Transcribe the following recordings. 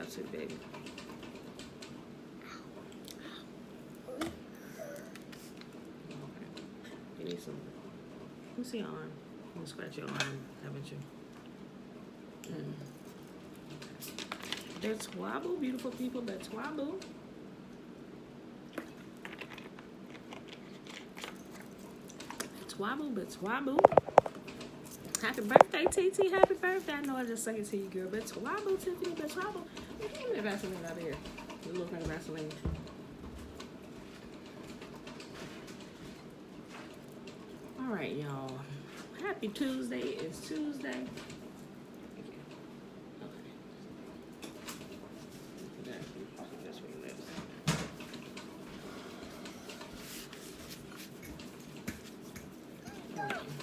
too, baby. Okay. You need some. Let me see your arm. I'm gonna scratch your arm, haven't you? That's Wobble, beautiful people. That's Wobble. Wobble, but Wobble. Happy birthday, TT. Happy birthday. I know I just sang it to you, girl. But Wobble, Tiffany, but Wobble. Give me that Vaseline out of here. You look like Vaseline. All right, y'all. Happy Tuesday. It's Tuesday.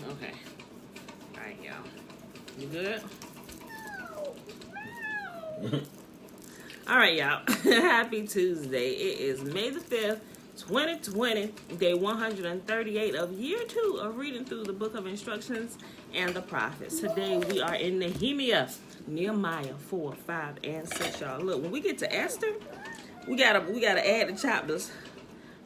Okay. All right, y'all. You good? All right, y'all. Happy Tuesday. It is May the 5th, 2020, day 138 of year 2 of reading through the book of instructions and the prophets. Today we are in Nehemiah, Nehemiah 4, 5, and 6, y'all. Look, when we get to Esther, we gotta add the chapters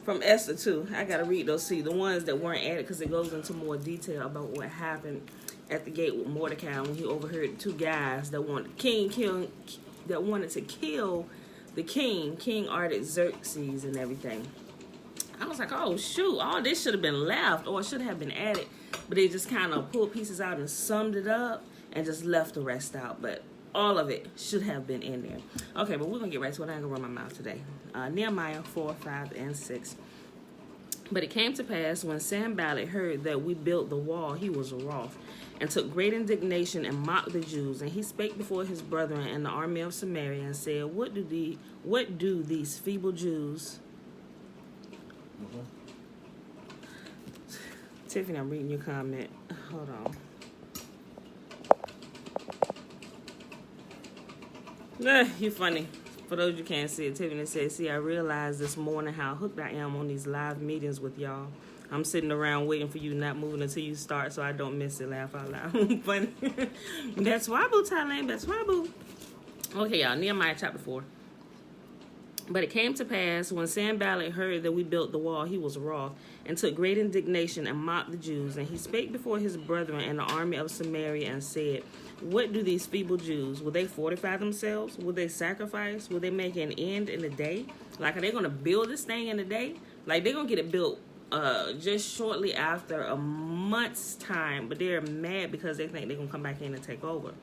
from Esther too. I gotta read those, see the ones that weren't added, because it goes into more detail about what happened at the gate with Mordecai when he overheard two guys that wanted to kill the King Artaxerxes and everything. I was like, oh shoot, all this should have been left or should have been added, but they just kind of pulled pieces out and summed it up and just left the rest out. But all of it should have been in there. Okay, but we're gonna get right to it. I ain't gonna run my mouth today. Nehemiah 4, 5, and 6. But it came to pass when Sanballat heard that we built the wall, he was wroth, and took great indignation and mocked the Jews. And he spake before his brethren and the army of Samaria and said, What do these feeble Jews? Tiffany, I'm reading your comment. Hold on. You're funny. For those you can't see it, Tiffany said, see, I realized this morning how hooked I am on these live meetings with y'all. I'm sitting around waiting for you, not moving until you start so I don't miss it. Laugh out loud. Funny. That's Wobble, Thailand. That's Wobble. Okay, y'all. Nehemiah chapter 4. But it came to pass when Sanballat heard that we built the wall, he was wroth, and took great indignation and mocked the Jews. And he spake before his brethren and the army of Samaria and said, What do these feeble Jews? Will they fortify themselves? Will they sacrifice? Will they make an end in a day? Like, are they going to build this thing in a day? Like, they're going to get it built just shortly after a month's time. But they're mad because they think they're going to come back in and take over.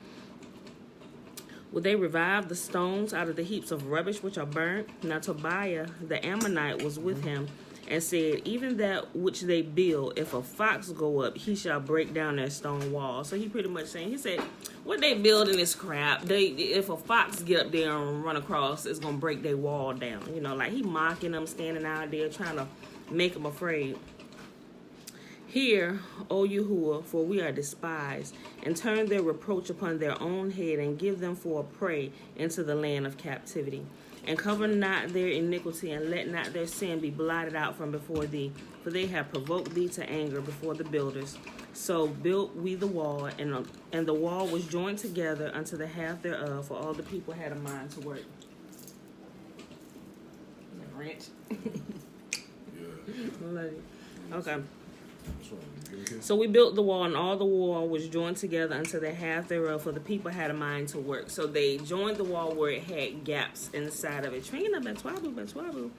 Will they revive the stones out of the heaps of rubbish which are burnt? Now Tobiah the Ammonite was with him, and said, Even that which they build, if a fox go up, he shall break down their stone wall. So he pretty much saying, he said, what they building is crap. If a fox get up there and run across, it's gonna break their wall down. You know, like he mocking them, standing out there trying to make them afraid. Hear, O Yahuwah, for we are despised, and turn their reproach upon their own head, and give them for a prey into the land of captivity. And cover not their iniquity, and let not their sin be blotted out from before thee, for they have provoked thee to anger before the builders. So built we the wall, and the wall was joined together unto the half thereof, for all the people had a mind to work. Wrench. Yeah. Love it. Okay. So we built the wall, and all the wall was joined together unto the half thereof, for the people had a mind to work. So they joined the wall where it had gaps inside of it. Trina, Betwabu.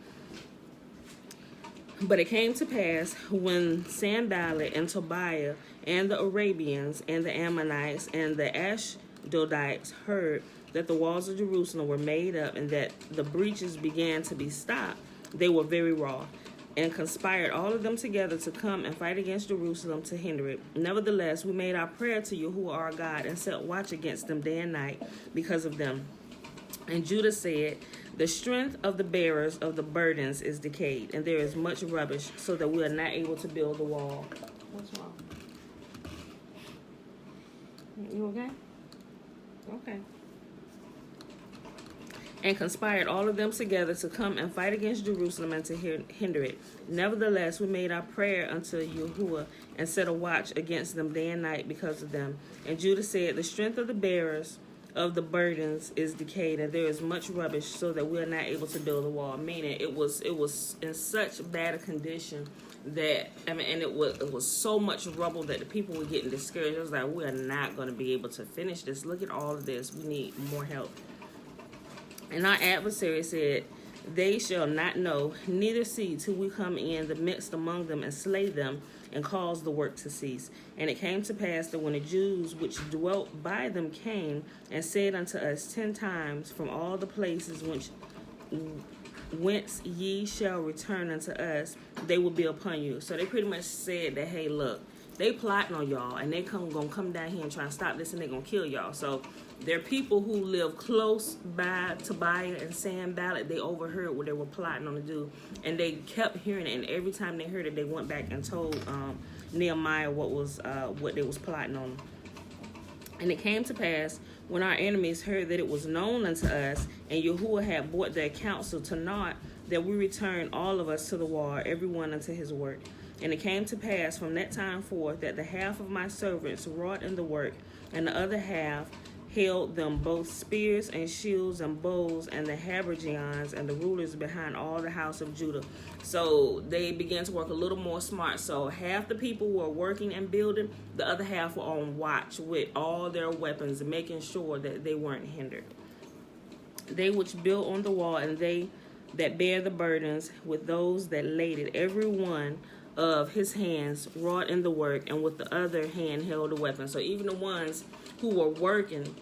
But it came to pass when Sanballat and Tobiah and the Arabians and the Ammonites and the Ashdodites heard that the walls of Jerusalem were made up and that the breaches began to be stopped, they were very wroth, and conspired all of them together to come and fight against Jerusalem to hinder it. Nevertheless, we made our prayer to Yahuwah our God and set watch against them day and night because of them. And Judah said, the strength of the bearers of the burdens is decayed, and there is much rubbish, so that we are not able to build the wall. What's wrong? You okay? Okay. And conspired all of them together to come and fight against Jerusalem and to hinder it. Nevertheless, we made our prayer unto Yahuwah and set a watch against them day and night because of them. And Judah said, the strength of the bearers of the burdens is decayed, and there is much rubbish, so that we are not able to build a wall. Meaning, it was in such bad a condition that and it was so much rubble that the people were getting discouraged. It was like, we are not going to be able to finish this. Look at all of this. We need more help. And our adversary said, they shall not know, neither see, till we come in the midst among them and slay them, and cause the work to cease. And it came to pass that when the Jews which dwelt by them came and said unto us 10 times, from all the places whence ye shall return unto us, they will be upon you. So they pretty much said that, hey, look, they plotting on y'all, and they gonna come down here and try to stop this, and they gonna kill y'all. So there are people who live close by Tobiah and Sanballat. They overheard what they were plotting on to do, and they kept hearing it. And every time they heard it, they went back and told Nehemiah what they was plotting on. And it came to pass, when our enemies heard that it was known unto us, and Yahuwah had brought their counsel to naught, that we returned all of us to the wall, every one unto his work. And it came to pass from that time forth that the half of my servants wrought in the work, and the other half held them both spears and shields and bows, and the habergeons and the rulers behind all the house of Judah. So they began to work a little more smart. So half the people were working and building, the other half were on watch with all their weapons, making sure that they weren't hindered. They which built on the wall, and they that bear the burdens, with those that laid it, every one of his hands wrought in the work, and with the other hand held a weapon. So even the ones who were working,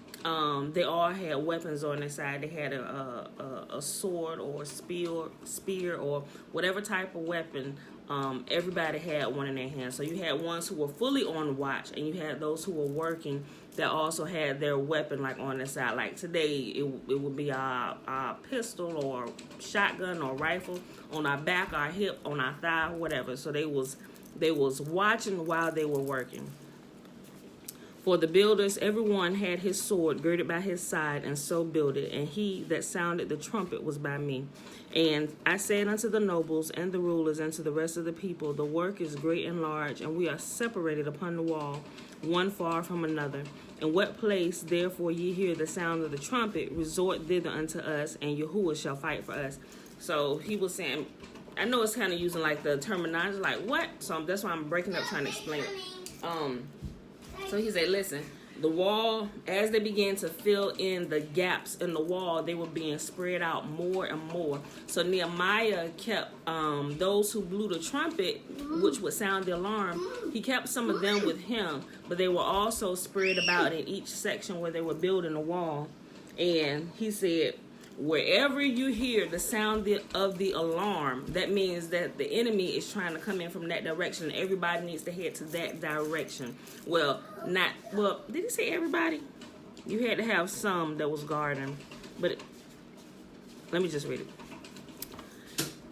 they all had weapons on their side. They had a sword or a spear or whatever type of weapon. Everybody had one in their hand. So you had ones who were fully on watch, and you had those who were working that also had their weapon like on their side. Like today, it would be our pistol or shotgun or rifle on our back, our hip, on our thigh, whatever. So they was watching while they were working. For the builders, everyone had his sword girded by his side, and so builded. And he that sounded the trumpet was by me. And I said unto the nobles and the rulers and to the rest of the people, the work is great and large, and we are separated upon the wall, one far from another. In what place, therefore, ye hear the sound of the trumpet, resort thither unto us, and Yahuwah shall fight for us. So he was saying, I know it's kind of using like the terminology, like what? So that's why I'm breaking up trying to explain it. So he said, listen, the wall, as they began to fill in the gaps in the wall, they were being spread out more and more. So Nehemiah kept those who blew the trumpet, which would sound the alarm, he kept some of them with him, but they were also spread about in each section where they were building the wall. And he said, wherever you hear the sound of the alarm, that means that the enemy is trying to come in from that direction. Everybody needs to head to that direction. Well, did he say everybody? You had to have some that was guarding. But let me just read it.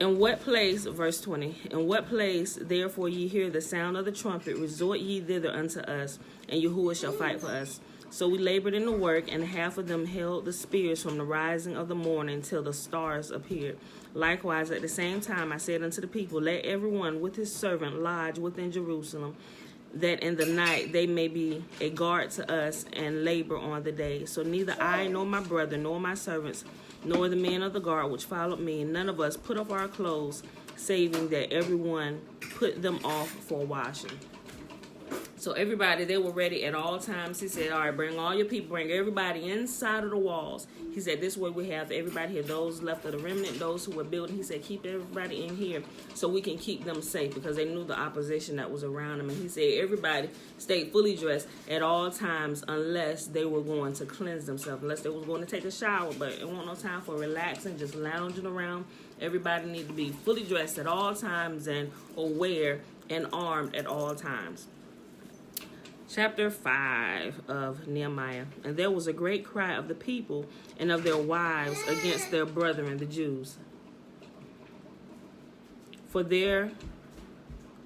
In what place, verse 20, in what place, therefore, ye hear the sound of the trumpet, resort ye thither unto us, and Yahuwah shall fight for us. So we labored in the work, and half of them held the spears from the rising of the morning till the stars appeared. Likewise, at the same time, I said unto the people, let everyone with his servant lodge within Jerusalem, that in the night they may be a guard to us and labor on the day. So neither I nor my brother nor my servants nor the men of the guard which followed me, none of us put off our clothes, saving that everyone put them off for washing. So everybody, they were ready at all times. He said, all right, bring all your people, bring everybody inside of the walls. He said, this way we have everybody here, those left of the remnant, those who were building. He said, keep everybody in here so we can keep them safe, because they knew the opposition that was around them. And he said, everybody stayed fully dressed at all times unless they were going to cleanse themselves, unless they was going to take a shower. But it wasn't no time for relaxing, just lounging around. Everybody needed to be fully dressed at all times and aware and armed at all times. Chapter 5 of Nehemiah. And there was a great cry of the people and of their wives against their brethren, the Jews. For there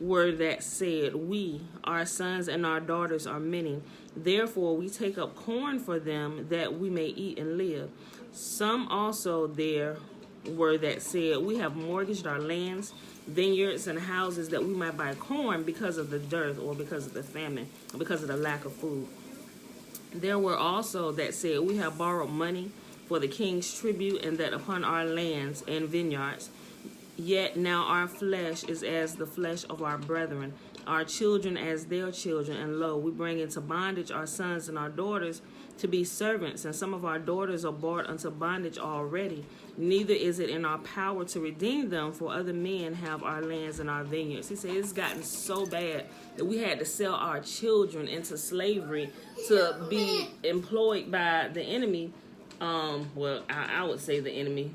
were that said, we, our sons and our daughters are many. Therefore we take up corn for them, that we may eat and live. Some also there were that said, we have mortgaged our lands, vineyards, and houses, that we might buy corn because of the dearth, or because of the famine, or because of the lack of food. There were also that said, we have borrowed money for the king's tribute, and that upon our lands and vineyards. Yet now our flesh is as the flesh of our brethren, our children as their children. And lo, we bring into bondage our sons and our daughters to be servants, and some of our daughters are brought unto bondage already. Neither is it in our power to redeem them, for other men have our lands and our vineyards. He said it's gotten so bad that we had to sell our children into slavery to be employed by the enemy. Well, I would say the enemy.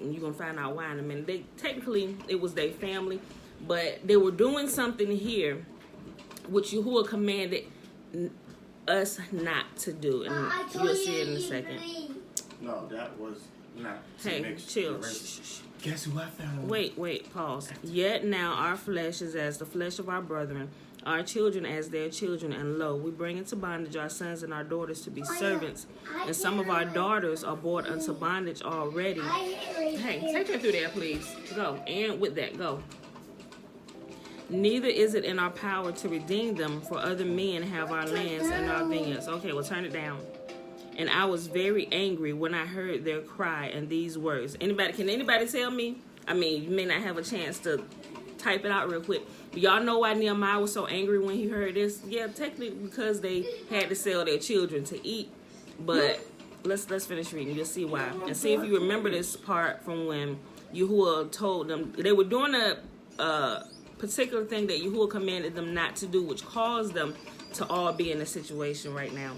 You're going to find out why in a minute. Technically, it was their family, but they were doing something here which Yahuwah commanded us not to do. And you'll see it in a second. No, that was not. Hey, chill. Guess who I found? Wait, pause. Yet now our flesh is as the flesh of our brethren, our children as their children, and lo, we bring into bondage our sons and our daughters to be servants, and some of our daughters are brought unto bondage already. Hey, take her through there, please. Go. And with that, go. Neither is it in our power to redeem them, for other men have our lands and our vineyards. Okay, well, turn it down. And I was very angry when I heard their cry and these words. Can anybody tell me? I mean, you may not have a chance to type it out real quick. But y'all know why Nehemiah was so angry when he heard this? Yeah, technically because they had to sell their children to eat. But let's finish reading. You'll see why. And see if you remember this part from when Yahuwah told them. They were doing a particular thing that Yahuwah commanded them not to do, which caused them to all be in a situation right now.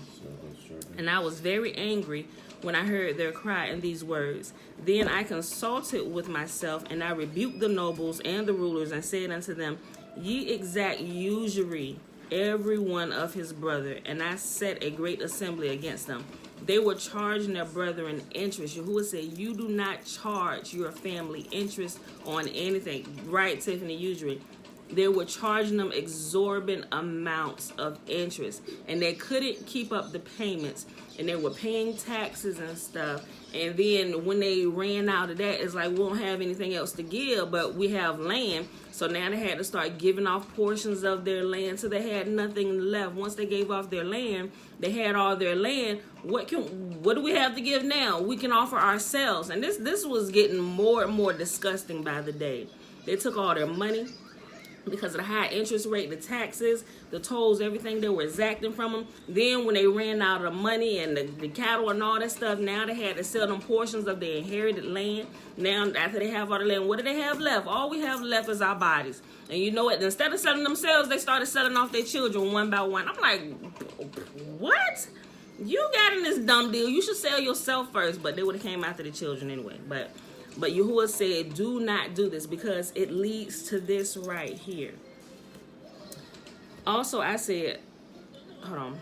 And I was very angry when I heard their cry and these words. Then I consulted with myself, and I rebuked the nobles and the rulers, and said unto them, Ye exact usury, every one of his brother. And I set a great assembly against them. They were charging their brethren interest. Yahuwah said, you do not charge your family interest on anything. Right, Tiffany, usury. They were charging them exorbitant amounts of interest, and they couldn't keep up the payments, and they were paying taxes and stuff. And then when they ran out of that, it's like, we don't have anything else to give, but we have land. So now they had to start giving off portions of their land, so they had nothing left. Once they gave off their land, they had all their land. What do we have to give now? We can offer ourselves. And this was getting more and more disgusting by the day. They took all their money. Because of the high interest rate, the taxes, the tolls, everything they were exacting from them. Then when they ran out of money and the cattle and all that stuff, now they had to sell them portions of their inherited land. Now, after they have all the land, what do they have left? All we have left is our bodies. And you know what? Instead of selling themselves, they started selling off their children one by one. I'm like, what? You got in this dumb deal. You should sell yourself first. But they would have came after the children anyway. But Yahuwah said, do not do this, because it leads to this right here. Also, I said, hold on,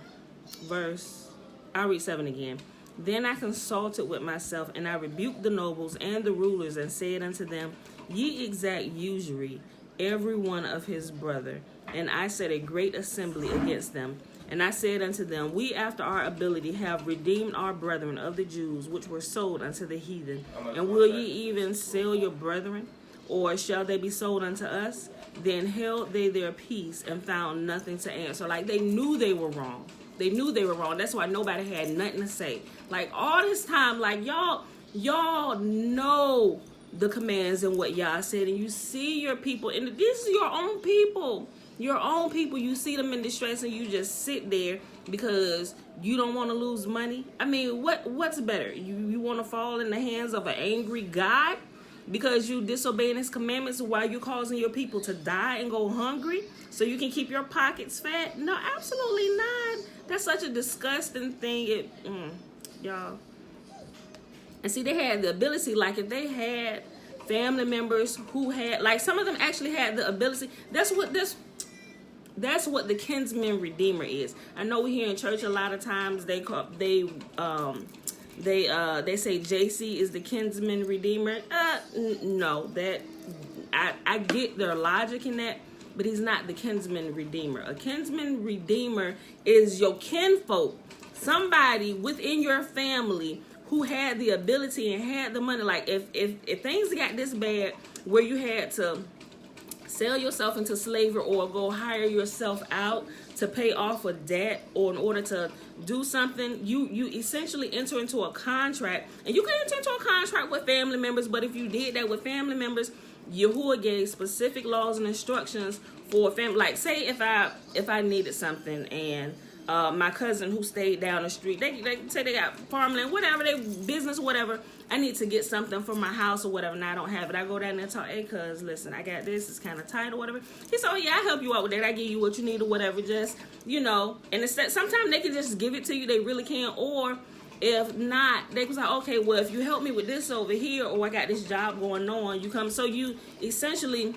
I'll read 7 again. Then I consulted with myself, and I rebuked the nobles and the rulers, and said unto them, Ye exact usury, every one of his brother. And I set a great assembly against them. And I said unto them, We after our ability have redeemed our brethren of the Jews, which were sold unto the heathen. And will ye even sell your brethren? Or shall they be sold unto us? Then held they their peace and found nothing to answer. Like, they knew they were wrong. They knew they were wrong. That's why nobody had nothing to say. Like, all this time, like, y'all know the commands and what y'all said. And you see your people. And this is your own people. Your own people, you see them in distress and you just sit there because you don't want to lose money. I mean, what's better? You want to fall in the hands of an angry God because you disobeying his commandments while you're causing your people to die and go hungry so you can keep your pockets fat? No, absolutely not. That's such a disgusting thing. Y'all. And see, they had the ability, like if they had family members who had, like some of them actually had the ability. That's what the kinsman redeemer is. I know we hear in church a lot of times they say JC is the kinsman redeemer. No, that I get their logic in that, but he's not the kinsman redeemer. A kinsman redeemer is your kinfolk, somebody within your family who had the ability and had the money. Like if things got this bad where you had to sell yourself into slavery or go hire yourself out to pay off a debt or in order to do something, you essentially enter into a contract. And you can enter into a contract with family members, but if you did that with family members, Yahuwah gave specific laws and instructions for family. Like, say if I needed something and my cousin who stayed down the street, they say they got farmland, whatever, they business, whatever. I need to get something for my house or whatever, and I don't have it. I go down there and talk, hey, cuz, listen, I got this. It's kind of tight or whatever. He said, oh, yeah, I help you out with that. I give you what you need or whatever. Just, and it's that sometimes they can just give it to you. They really can. Or if not, they was like, okay, well, if you help me with this over here, or I got this job going on, you come. So you essentially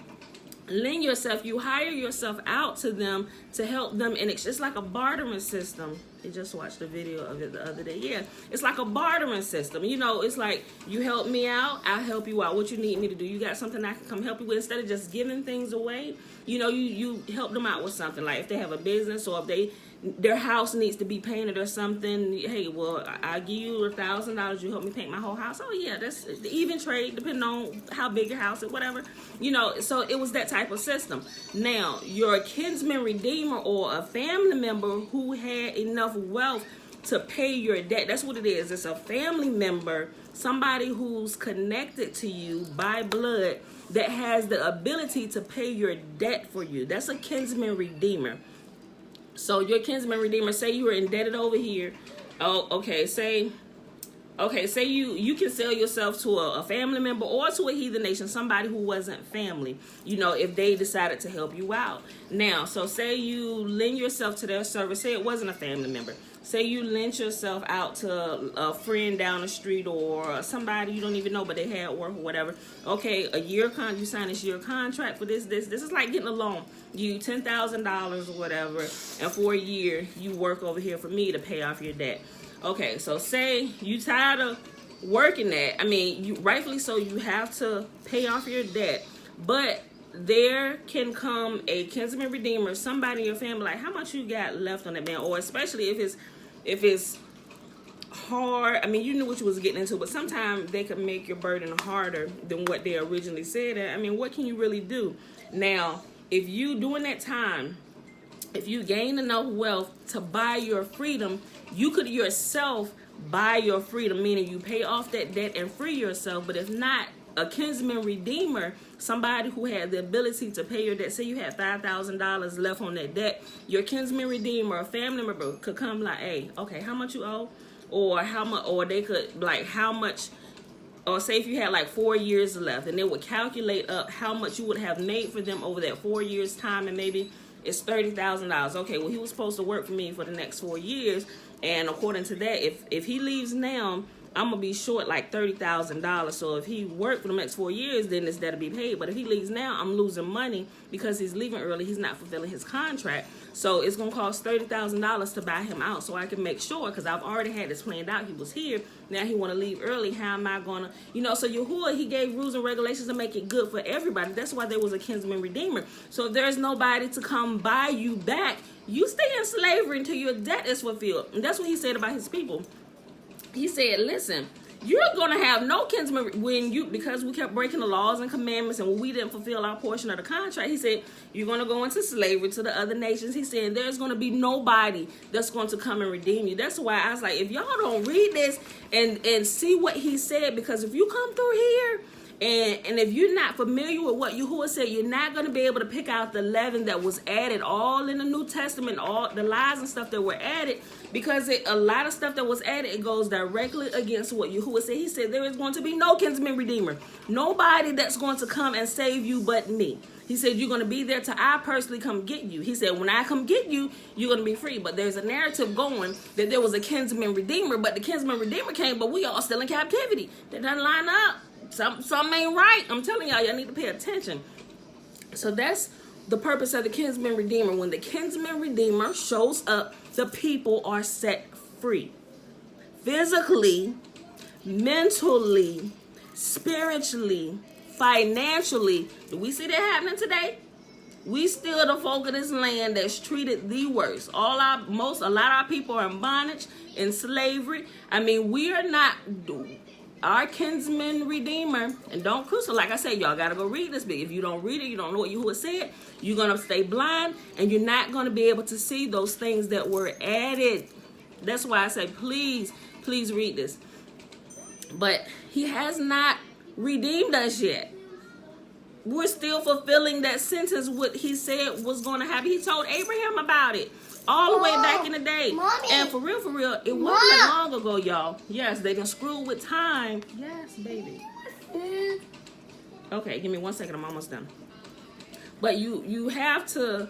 lend yourself, you hire yourself out to them to help them, and it's just like a bartering system. I just watched a video of it the other day. Yeah, it's like a bartering system. It's like, you help me out, I'll help you out. What you need me to do, you got something I can come help you with. Instead of just giving things away, you help them out with something. Like if they have a business, or if their house needs to be painted or something, hey, well, I'll give you $1,000, you help me paint my whole house. Oh yeah, that's the even trade, depending on how big your house is, whatever. So it was that type of system. Now, your kinsman redeemer or a family member who had enough wealth to pay your debt, that's what it is. It's a family member, somebody who's connected to you by blood that has the ability to pay your debt for you. That's a kinsman redeemer. So your kinsman redeemer, say you were indebted over here. Oh, okay. Say you can sell yourself to a family member or to a heathen nation, somebody who wasn't family, if they decided to help you out. Now, so say you lend yourself to their service. Say it wasn't a family member. Say you lent yourself out to a friend down the street or somebody you don't even know, but they had work or whatever. Okay, you sign this year contract for this. This is like getting a loan. You $10,000 or whatever, and for a year you work over here for me to pay off your debt. Okay, so say you tired of working that. I mean, you rightfully so, you have to pay off your debt, but there can come a kinsman redeemer, somebody in your family, like, how much you got left on that man? Or especially if it's hard. I mean, you knew what you was getting into, but sometimes they could make your burden harder than what they originally said. I mean, what can you really do? Now, if you during that time, if you gain enough wealth to buy your freedom, you could yourself buy your freedom, meaning you pay off that debt and free yourself. But if not, a kinsman redeemer, somebody who had the ability to pay your debt, say you had $5,000 left on that debt, your kinsman redeemer, a family member could come like, hey, okay, how much you owe? Or how much, or they could like how much, or say if you had like 4 years left, and they would calculate up how much you would have made for them over that 4 years time, and maybe it's $30,000. Okay, well, he was supposed to work for me for the next 4 years, and according to that, if he leaves now, I'm gonna be short like $30,000. So if he worked for the next 4 years, then it's that'll be paid. But if he leaves now, I'm losing money because he's leaving early. He's not fulfilling his contract. So it's gonna cost $30,000 to buy him out, so I can make sure, because I've already had this planned out. He was here. Now he want to leave early. How am I gonna, So Yahuwah, he gave rules and regulations to make it good for everybody. That's why there was a kinsman redeemer. So if there's nobody to come buy you back, you stay in slavery until your debt is fulfilled. And that's what he said about his people. He said, listen, you're going to have no kinsman because we kept breaking the laws and commandments and we didn't fulfill our portion of the contract. He said, you're going to go into slavery to the other nations. He said, there's going to be nobody that's going to come and redeem you. That's why I was like, if y'all don't read this and see what he said, because if you come through here and if you're not familiar with what Yahuwah said, you're not going to be able to pick out the leaven that was added all in the New Testament, all the lies and stuff that were added, because a lot of stuff that was added, it goes directly against what Yahuwah said. He said there is going to be no kinsman redeemer, nobody that's going to come and save you but me. He said you're going to be there till I personally come get you. He said when I come get you, you're going to be free. But there's a narrative going that there was a kinsman redeemer, but the kinsman redeemer came, but we all still in captivity. That doesn't line up. Something ain't right. I'm telling y'all need to pay attention. So that's the purpose of the kinsman redeemer. When the kinsman redeemer shows up, the people are set free. Physically, mentally, spiritually, financially. Do we see that happening today? We still the folk of this land that's treated the worst. A lot of our people are in bondage, in slavery. I mean, we are not our kinsman redeemer, and don't crucify. Like I said, y'all gotta go read this. But if you don't read it, you don't know what Yahuwah said. You're gonna stay blind, and you're not gonna be able to see those things that were added. That's why I say, please read this. But he has not redeemed us yet. We're still fulfilling that sentence, what he said was going to happen. He told Abraham about it all the way back in the day. Mommy. And for real, it wasn't that long ago, y'all. Yes, they done screwed with time. Yes, baby. Okay, give me 1 second. I'm almost done. But you have to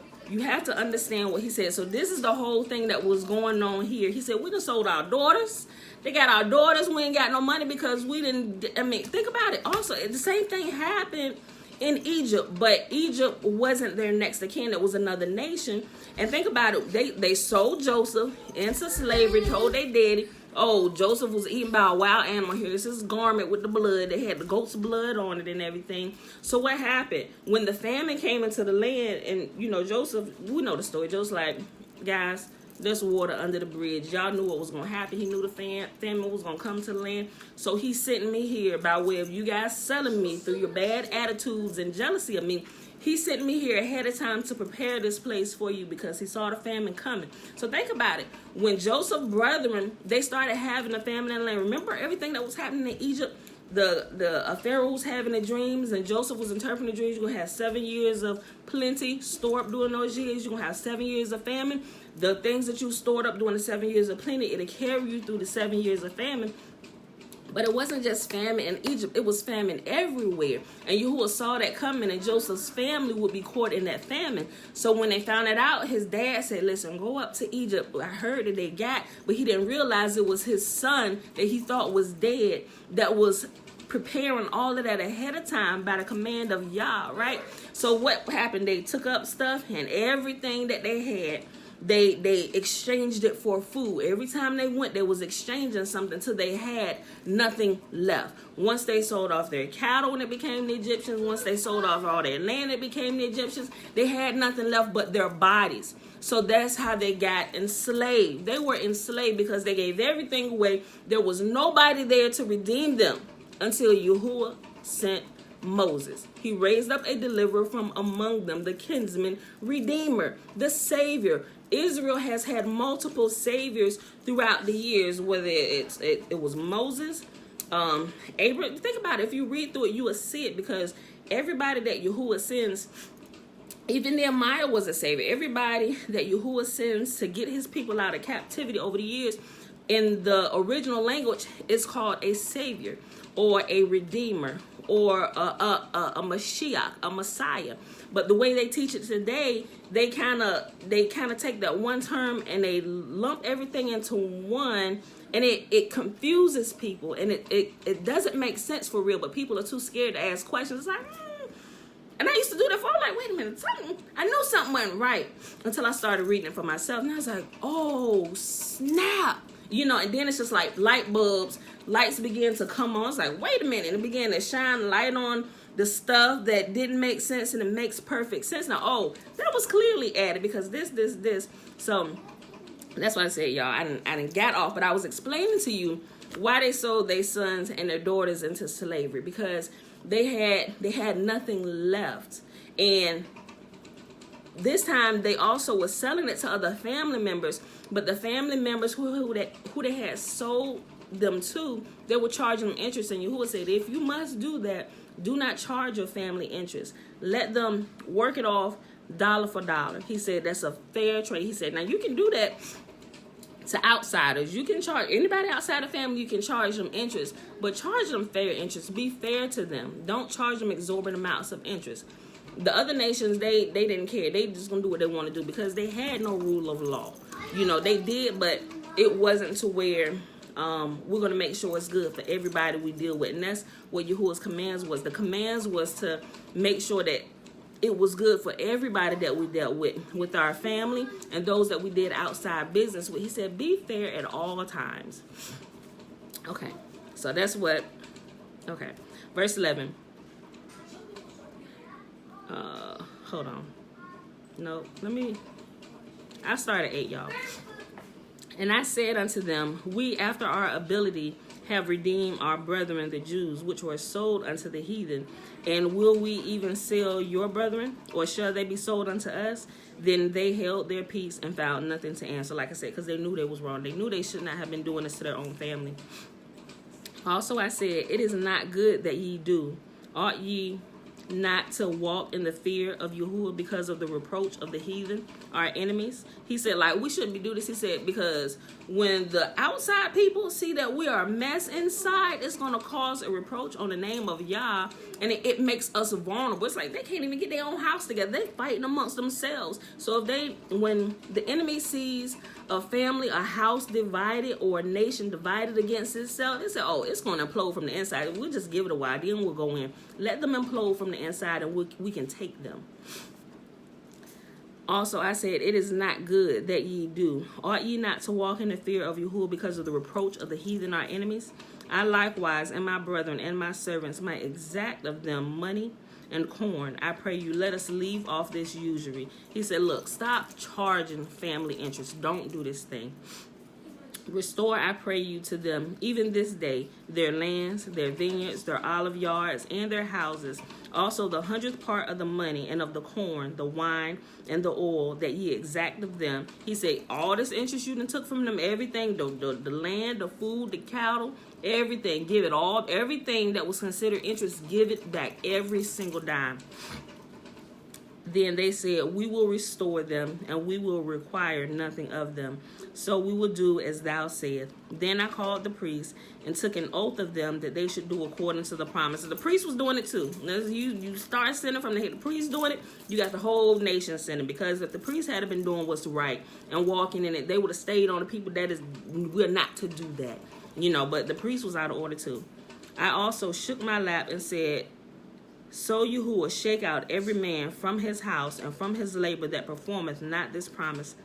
understand what he said. So this is the whole thing that was going on here. He said, we done sold our daughters. They got our daughters. We ain't got no money because we didn't. I mean, think about it. Also, the same thing happened in Egypt, but Egypt wasn't their next of kin. It was another nation. And think about it. They sold Joseph into slavery, told their daddy, oh, Joseph was eaten by a wild animal. Here's his garment with the blood. They had the goat's blood on it and everything. So what happened? When the famine came into the land, and, you know, Joseph, we know the story. Joseph's like, guys, there's water under the bridge. Y'all knew what was going to happen. He knew the famine was going to come to the land. So he's sending me here by way of you guys selling me through your bad attitudes and jealousy of me. He sent me here ahead of time to prepare this place for you because he saw the famine coming. So think about it. When Joseph's brethren, they started having a famine in the land. Remember everything that was happening in Egypt? The Pharaoh was having the dreams and Joseph was interpreting the dreams. You're going to have 7 years of plenty stored up during those years. You're going to have 7 years of famine. The things that you stored up during the 7 years of plenty, it'll carry you through the 7 years of famine. But it wasn't just famine in Egypt. It was famine everywhere. And Yahuwah saw that coming, and Joseph's family would be caught in that famine. So when they found it out, his dad said, listen, go up to Egypt. I heard that they got, but he didn't realize it was his son that he thought was dead that was preparing all of that ahead of time by the command of Yah, right? So what happened? They took up stuff and everything that they had, they exchanged it for food. Every time they went, they was exchanging something till they had nothing left. Once they sold off their cattle and it became the Egyptians, once they sold off all their land, it became the Egyptians. They had nothing left but their bodies. So that's how they got enslaved. They were enslaved because they gave everything away. There was nobody there to redeem them until Yahuwah sent Moses. He raised up a deliverer from among them, the kinsman redeemer, the savior. Israel has had multiple saviors throughout the years, whether it was Moses, Abraham. Think about it. If you read through it, you will see it, because everybody that Yahuwah sends, even Nehemiah was a savior. Everybody that Yahuwah sends to get his people out of captivity over the years, in the original language, is called a savior or a redeemer or a Mashiach, a Messiah. But the way they teach it today, they kind of take that one term and they lump everything into one, and it confuses people, and it doesn't make sense for real. But people are too scared to ask questions. It's like, and I used to do that for, I'm like, wait a minute, I knew something wasn't right until I started reading it for myself, and I was like, oh snap, you know. And then it's just like light bulbs. Lights began to come on. It's like, wait a minute. And it began to shine light on the stuff that didn't make sense, and it makes perfect sense. Now, oh, that was clearly added because this. So that's why I said, y'all, I didn't got off, but I was explaining to you why they sold their sons and their daughters into slavery, because they had nothing left. And this time they also were selling it to other family members, but the family members who they had sold them to, they were charging them interest. And Yahuwah said, if you must do that, do not charge your family interest. Let them work it off dollar for dollar. He said that's a fair trade. He said, now you can do that to outsiders. You can charge anybody outside the family, you can charge them interest, but charge them fair interest. Be fair to them. Don't charge them exorbitant amounts of interest. The other nations, they didn't care. They just gonna do what they want to do because they had no rule of law. You know, they did, but it wasn't to where we're going to make sure it's good for everybody we deal with. And that's what Yahuwah's commands was. The commands was to make sure that it was good for everybody that we dealt with our family and those that we did outside business with. He said, be fair at all times. Okay, so that's what, okay. Verse 11. Hold on. No, I start at 8, y'all. And I said unto them, we after our ability have redeemed our brethren the Jews, which were sold unto the heathen? And will we even sell your brethren, or shall they be sold unto us? Then they held their peace and found nothing to answer. Like I said, because they knew they was wrong. They knew they should not have been doing this to their own family. Also I said, it is not good that ye do. Ought ye not to walk in the fear of Yahuwah because of the reproach of the heathen, our enemies? He said, like, we shouldn't be doing this. He said, because when the outside people see that we are a mess inside, it's going to cause a reproach on the name of Yah, and it makes us vulnerable. It's like they can't even get their own house together. They're fighting amongst themselves. So when the enemy sees a family, a house divided, or a nation divided against itself, they say, oh, it's going to implode from the inside. We'll just give it a while, then we'll go in. Let them implode from the inside, and we can take them. Also, I said, it is not good that ye do. Ought ye not to walk in the fear of Yahuwah because of the reproach of the heathen, our enemies? I likewise, and my brethren and my servants, might exact of them money and corn. I pray you, let us leave off this usury. He said, look, stop charging family interest. Don't do this thing. Restore, I pray you, to them, even this day, their lands, their vineyards, their olive yards, and their houses. Also the 100th part of the money and of the corn, the wine, and the oil that ye exact of them. He said, all this interest you done took from them, everything, the land, the food, the cattle, everything, give it all. Everything that was considered interest, give it back, every single dime. Then they said, we will restore them, and we will require nothing of them. So we will do as thou said. Then I called the priests and took an oath of them that they should do according to the promises. The priest was doing it too. As you start sinning from the head, the priest doing it, you got the whole nation sinning. Because if the priest had been doing what's right and walking in it, they would have stayed on the people that we're not to do that. But the priest was out of order too. I also shook my lap and said, so Yahuwah shake out every man from his house and from his labor that performeth not this promise.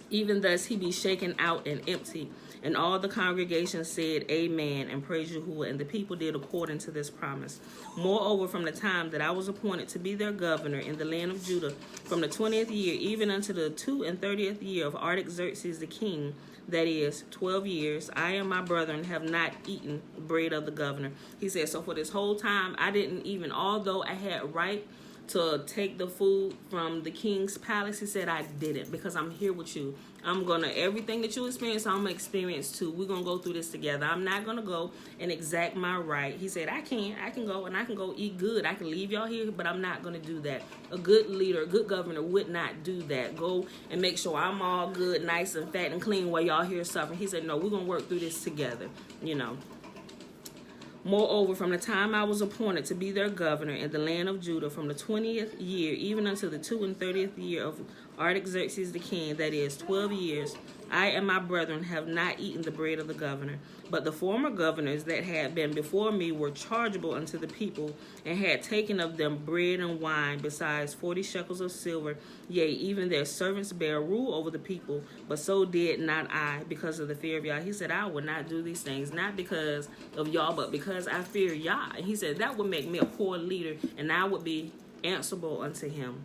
Even thus he be shaken out and empty. And all the congregation said, Amen, and praise Yahuwah. And the people did according to this promise. Moreover, from the time that I was appointed to be their governor in the land of Judah, from the 20th year, even unto the 32nd year of Artaxerxes the king, that is 12 years, I and my brethren have not eaten bread of the governor. He said, so for this whole time, I didn't even, although I had right to take the food from the king's palace, he said, I didn't, because I'm here with you. Everything that you experience, I'm going to experience too. We're going to go through this together. I'm not going to go and exact my right. He said, I can go and I can go eat good. I can leave y'all here, but I'm not going to do that. A good leader, a good governor would not do that. Go and make sure I'm all good, nice and fat and clean while y'all here suffering. He said, no, we're going to work through this together, Moreover, from the time I was appointed to be their governor in the land of Judah, from the 20th year, even unto the 32nd year of Artaxerxes the king, that is 12 years, I and my brethren have not eaten the bread of the governor. But the former governors that had been before me were chargeable unto the people, and had taken of them bread and wine, besides 40 shekels of silver. Yea, even their servants bear rule over the people, but so did not I, because of the fear of Yah. He said, I would not do these things, not because of y'all, but because I fear Yah. And he said, that would make me a poor leader, and I would be answerable unto him,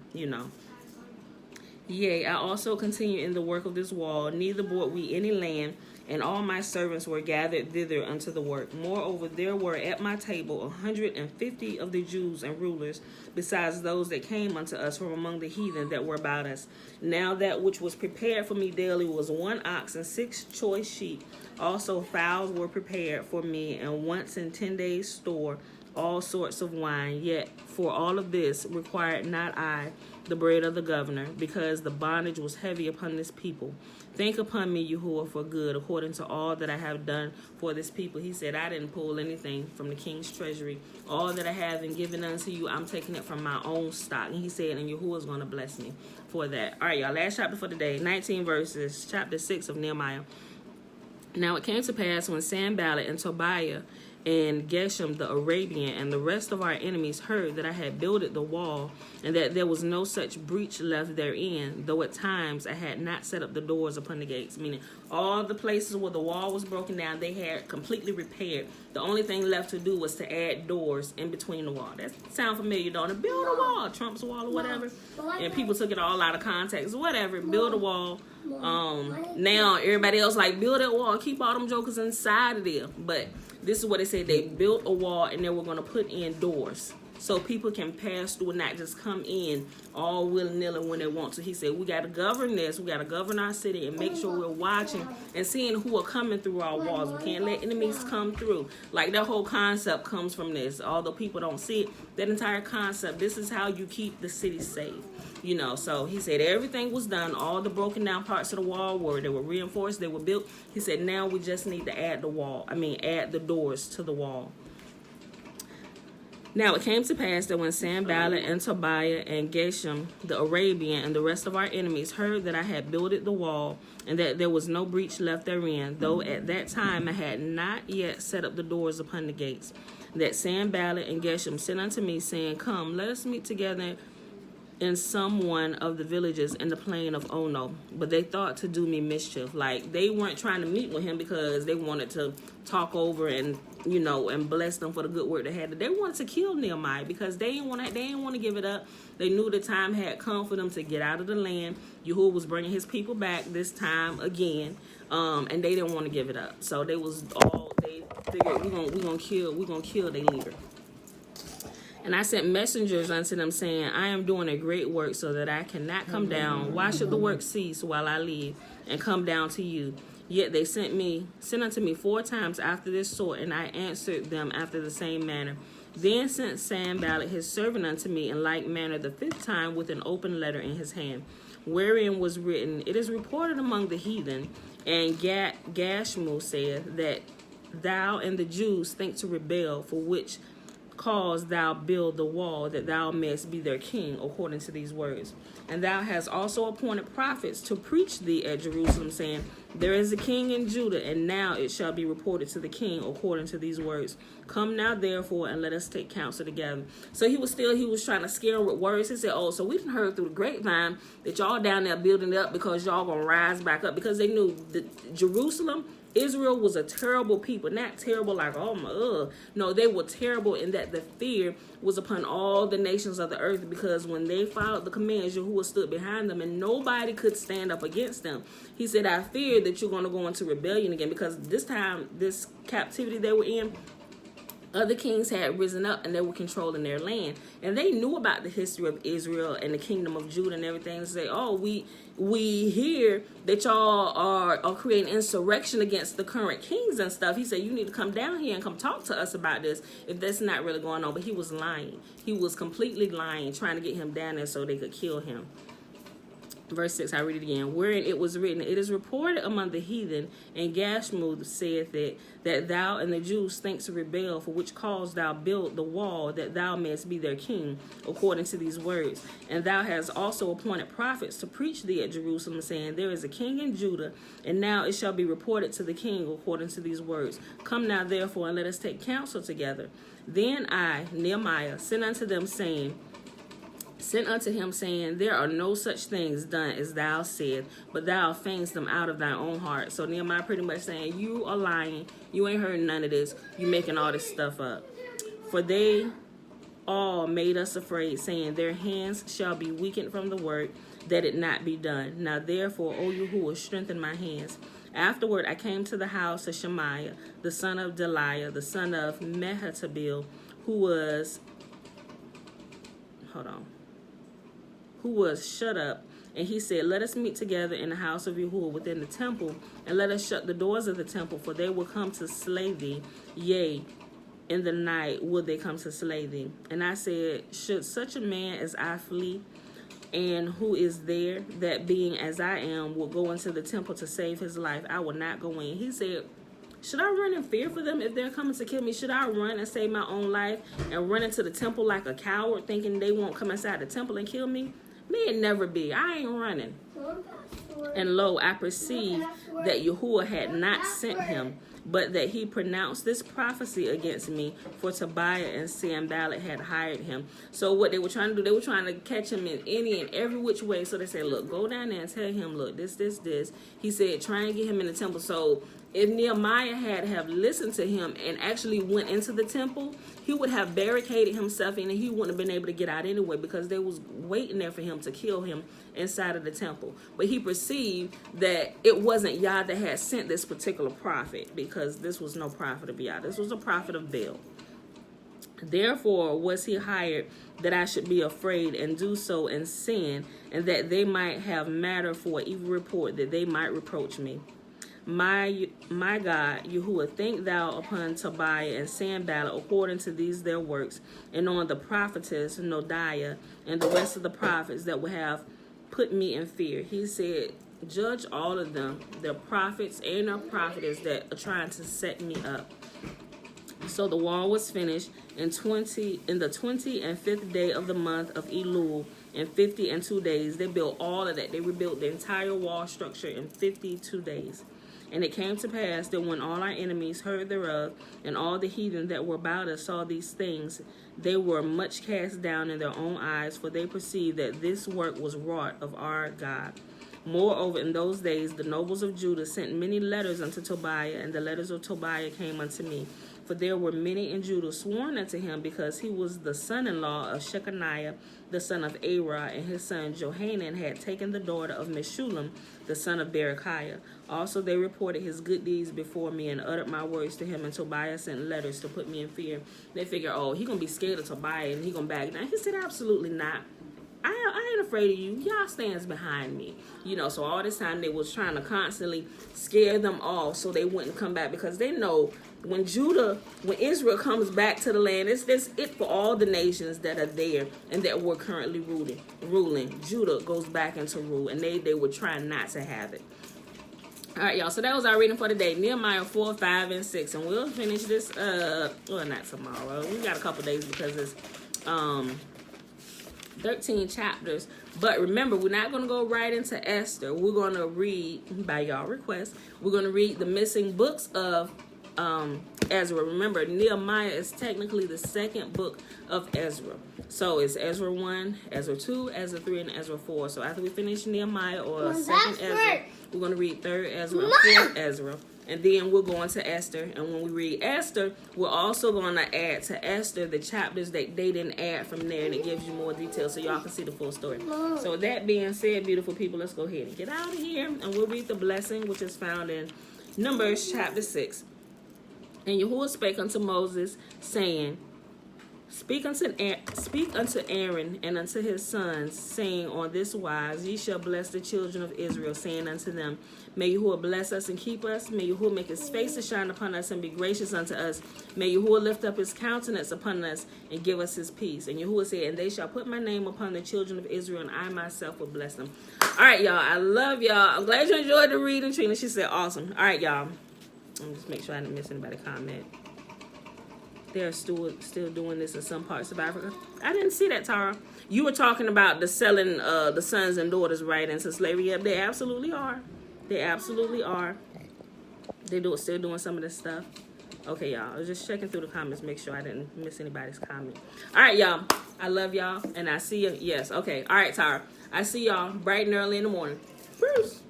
Yea, I also continue in the work of this wall, neither bought we any land, and all my servants were gathered thither unto the work. Moreover, there were at my table 150 of the Jews and rulers, besides those that came unto us from among the heathen that were about us. Now that which was prepared for me daily was 1 ox and 6 choice sheep. Also fowls were prepared for me, and once in 10 days' store, all sorts of wine. Yet for all of this required not I the bread of the governor, because the bondage was heavy upon this people. Think upon me, Yahuwah, for good, according to all that I have done for this people. He said, I didn't pull anything from the king's treasury. All that I have and given unto you, I'm taking it from my own stock. And he said, and Yahuwah is going to bless me for that. All right, y'all, last chapter for today, 19 verses, chapter 6 of Nehemiah. Now it came to pass when Sanballat and Tobiah and Geshem the Arabian and the rest of our enemies heard that I had builded the wall, and that there was no such breach left therein, though at times I had not set up the doors upon the gates. Meaning all the places where the wall was broken down, they had completely repaired. The only thing left to do was to add doors in between the wall. That sound familiar, don't it? Build a wall, Trump's wall or whatever. And people took it all out of context. Whatever, build a wall. Now everybody else like, build that wall, keep all them jokers inside of there. But this is what they said. They built a wall and they were going to put in doors so people can pass through and not just come in all willy-nilly when they want to. He said, we got to govern this. We got to govern our city and make sure we're watching and seeing who are coming through our walls. We can't let enemies come through. Like, that whole concept comes from this. Although people don't see it, that entire concept, this is how you keep the city safe. You know, so he said everything was done. All the broken down parts of the wall they were reinforced, they were built. He said now we just need to add the doors to the wall. Now it came to pass that when Sanballat and Tobiah and Geshem the Arabian and the rest of our enemies heard that I had builded the wall, and that there was no breach left therein, though at that time I had not yet set up the doors upon the gates, that Sanballat and Geshem sent unto me, saying, Come, let us meet together in some one of the villages in the plain of Ono. But they thought to do me mischief. Like, they weren't trying to meet with him because they wanted to talk over and, you know, and bless them for the good work they had. They wanted to kill Nehemiah because they didn't want to give it up. They knew the time had come for them to get out of the land. Yahuwah was bringing his people back this time again, and they didn't want to give it up. So they figured we're gonna kill their leader. And I sent messengers unto them, saying, I am doing a great work, so that I cannot come down. Why should the work cease while I live, and come down to you? Yet they sent unto me 4 times after this sort, and I answered them after the same manner. Then sent Sanballat his servant unto me in like manner the 5th time, with an open letter in his hand, wherein was written, It is reported among the heathen, and Gashmu saith, that thou and the Jews think to rebel, for which cause thou build the wall, that thou mayest be their king, according to these words. And thou hast also appointed prophets to preach thee at Jerusalem, saying, There is a king in Judah, and now it shall be reported to the king, according to these words. Come now, therefore, and let us take counsel together. So he was trying to scare them with words. He said, so we done heard through the grapevine that y'all down there building it up because y'all gonna rise back up, because they knew that Jerusalem, Israel was a terrible people. Not terrible like, no, they were terrible in that the fear was upon all the nations of the earth, because when they followed the commands, Yahuwah stood behind them and nobody could stand up against them. He said, I fear that you're going to go into rebellion again, because this time, this captivity they were in, other kings had risen up and they were controlling their land. And they knew about the history of Israel and the kingdom of Judah and everything, to say, we hear that y'all are creating insurrection against the current kings and stuff. He said, you need to come down here and come talk to us about this, if that's not really going on. But he was lying. He was completely lying, trying to get him down there so they could kill him. Verse 6, I read it again. Wherein it was written, It is reported among the heathen, and Gashmu saith that thou and the Jews think to rebel, for which cause thou build the wall, that thou mayest be their king, according to these words. And thou hast also appointed prophets to preach thee at Jerusalem, saying, There is a king in Judah, and now it shall be reported to the king, according to these words. Come now, therefore, and let us take counsel together. Then I, Nehemiah, sent unto him, saying, There are no such things done as thou said, but thou feignest them out of thy own heart. So Nehemiah pretty much saying, you are lying. You ain't heard none of this. You making all this stuff up. For they all made us afraid, saying, Their hands shall be weakened from the work, that it not be done. Now therefore, O Yahuwah, strengthen my hands. Afterward I came to the house of Shemaiah, the son of Delaiah, the son of Mehetabel, who was shut up, and he said, Let us meet together in the house of Yahuwah within the temple, and let us shut the doors of the temple, for they will come to slay thee. Yea, in the night will they come to slay thee. And I said, Should such a man as I flee? And who is there that, being as I am, will go into the temple to save his life? I will not go in. He said, should I run in fear for them if they're coming to kill me? Should I run and save my own life and run into the temple like a coward, thinking they won't come inside the temple and kill me? May it never be. I ain't running. And lo, I perceived that Yahuwah had not sent him. but that he pronounced this prophecy against me, for Tobiah and Sanballat had hired him. So what they were trying to do, they were trying to catch him in any and every which way. So they said, look, go down there and tell him, look, this. He said, try and get him in the temple. So if Nehemiah had have listened to him and actually went into the temple, he would have barricaded himself in and he wouldn't have been able to get out anyway, because they was waiting there for him to kill him inside of the temple. But he perceived that it wasn't Yah that had sent this particular prophet, because this was no prophet of Yah. This was a prophet of Baal. Therefore was he hired, that I should be afraid and do so and sin, and that they might have matter for evil report, that they might reproach me. My God, Yahuwah, think thou upon Tobiah and Sanballat according to these their works, and on the prophetess Nodiah and the rest of the prophets that would have put me in fear. He said, judge all of them, the prophets and the prophetess that are trying to set me up. So the wall was finished in the 25th day of the month of Elul, in 52 days. They built all of that. They rebuilt the entire wall structure in 52 days. And it came to pass that when all our enemies heard thereof, and all the heathen that were about us saw these things, they were much cast down in their own eyes, for they perceived that this work was wrought of our God. Moreover, in those days the nobles of Judah sent many letters unto Tobiah, and the letters of Tobiah came unto me. For there were many in Judah sworn unto him, because he was the son-in-law of Shechaniah, the son of Arah, and his son Johanan had taken the daughter of Meshullam, the son of Berechiah. Also they reported his good deeds before me, and uttered my words to him, and Tobiah sent letters to put me in fear. They figure, oh, he gonna be scared of Tobiah, and he gonna back down. He said, absolutely not. I ain't afraid of you. Y'all stands behind me. So all this time they was trying to constantly scare them off so they wouldn't come back, because they know when Israel comes back to the land, it's it for all the nations that are there and that were currently ruling. Judah goes back into rule, and they were trying not to have it. All right, y'all. So that was our reading for today. Nehemiah 4, 5, and 6. And we'll finish this, not tomorrow. We got a couple days because it's 13 chapters. But remember, we're not going to go right into Esther. We're going to read, by y'all request, we're going to read the missing books of Ezra. Remember, Nehemiah is technically the second book of Ezra. So it's Ezra 1, Ezra 2, Ezra 3, and Ezra 4. So after we finish Nehemiah or second Ezra, we're going to read third Ezra and fourth Ezra. And then we'll go into Esther. And when we read Esther, we're also going to add to Esther the chapters that they didn't add from there. And it gives you more details so y'all can see the full story. So with that being said, beautiful people, let's go ahead and get out of here. And we'll read the blessing, which is found in Numbers chapter 6. And Yahuwah spake unto Moses, saying, Speak unto Aaron and unto his sons, saying, on this wise ye shall bless the children of Israel, saying unto them, May Yahuwah bless us and keep us. May Yahuwah make his face to shine upon us and be gracious unto us. May Yahuwah lift up his countenance upon us and give us his peace. And Yahuwah said, and they shall put my name upon the children of Israel, and I myself will bless them. All right, y'all. I love y'all. I'm glad you enjoyed the reading, Trina. She said, awesome. All right, y'all. Let me just make sure I didn't miss anybody comment. They're still doing this in some parts of Africa. I didn't see that, Tara. You were talking about the selling the sons and daughters right into slavery. Yep, they absolutely are. They absolutely are. Still doing some of this stuff. Okay, y'all. I was just checking through the comments, make sure I didn't miss anybody's comment. All right, y'all. I love y'all, and I see you. Yes, okay. All right, Tara. I see y'all bright and early in the morning. Bruce.